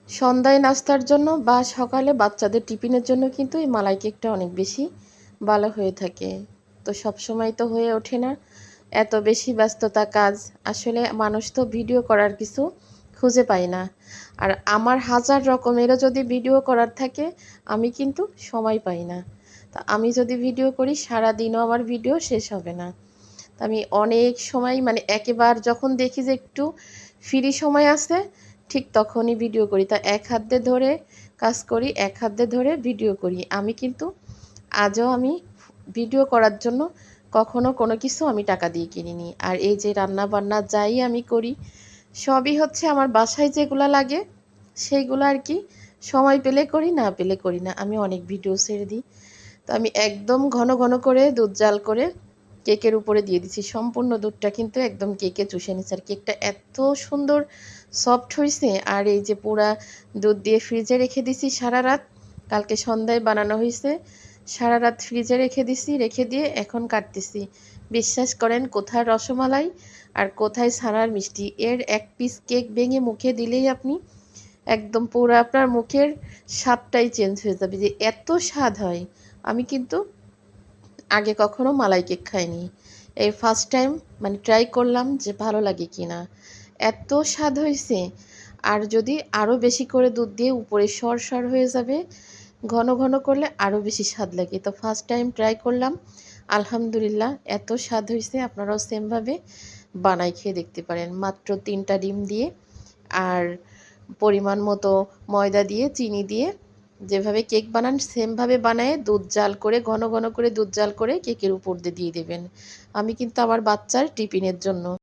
সন্ধ্যায় নাস্তার জন্য বা সকালে বাচ্চাদের টিফিনের জন্য কিন্তু এই মালাই কেকটা অনেক বেশি ভালো হয়ে থাকে। তো সবসময় তো হয়ে ওঠে না, এত বেশি ব্যস্ততা কাজ, আসলে মানুষ তো ভিডিও করার কিছু খুঁজে পায় না। আর আমার হাজার রকমেরও যদি ভিডিও করার থাকে, আমি কিন্তু সময় পাই না। তা আমি যদি ভিডিও করি সারাদিনও আমার ভিডিও শেষ হবে না। তা আমি অনেক সময় মানে একেবারে যখন দেখি যে একটু ফ্রি সময় আছে, ঠিক তখনই ভিডিও করি। তা এক হাত দিয়ে ধরে কাজ করি, এক হাত দিয়ে ধরে ভিডিও করি। আমি কিন্তু আজও আমি ভিডিও করার জন্য কখনো কোনো কিছু আমি টাকা দিয়ে কিনিনি। আর এই যে রান্না বান্না যাই আমি করি, সবই হচ্ছে আমার বাসায় যেগুলা লাগে সেইগুলো আর কি সময় পেলে করি, না পেলে করি না। আমি অনেক ভিডিও ছেড়ে দিই। তো আমি একদম ঘন ঘন করে দুধ জাল করে কেকের উপরে দিয়ে দিচ্ছি। সম্পূর্ণ দুধটা কিন্তু একদম কেকে চুষে নিচ্ছে। আর কেকটা এত সুন্দর সফট হয়েছে। আর এই যে পুরা দুধ দিয়ে ফ্রিজে রেখে দিছি সারা রাত, কালকে সন্ধ্যায় বানানো হয়েছে, সারা রাত ফ্রিজে রেখে দিছি, রেখে দিয়ে এখন কাটতেছি। বিশ্বাস করেন কোথায় রসমালাই আর কোথায় ছানার মিষ্টি, এর এক পিস কেক ভেঙে মুখে দিলেই আপনি একদম পুরো আপনার মুখের স্বাদটাই চেঞ্জ হয়ে যাবে, যে এত স্বাদ হয়। আমি কিন্তু আগে কখনো মালাই কেক খাইনি, এই ফার্স্ট টাইম মানে ট্রাই করলাম যে ভালো লাগে কি না। এত স্বাদ হয়েছে। আর যদি আরও বেশি করে দুধ দিয়ে উপরে সর হয়ে যাবে, ঘন ঘন করলে আরও বেশি স্বাদ লাগে। তো ফার্স্ট টাইম ট্রাই করলাম, আলহামদুলিল্লাহ এত স্বাদ হয়েছে। আপনারাও সেমভাবে বানাই খেয়ে দেখতে পারেন, মাত্র 3টা ডিম দিয়ে আর পরিমাণ মতো ময়দা দিয়ে চিনি দিয়ে যেভাবে কেক বানান সেমভাবে বানায়ে দুধ জাল করে ঘন ঘন করে দুধ জাল করে কেকের উপর দিয়ে দেবেন। আমি কিন্তু আমার বাচ্চার টিফিনের জন্য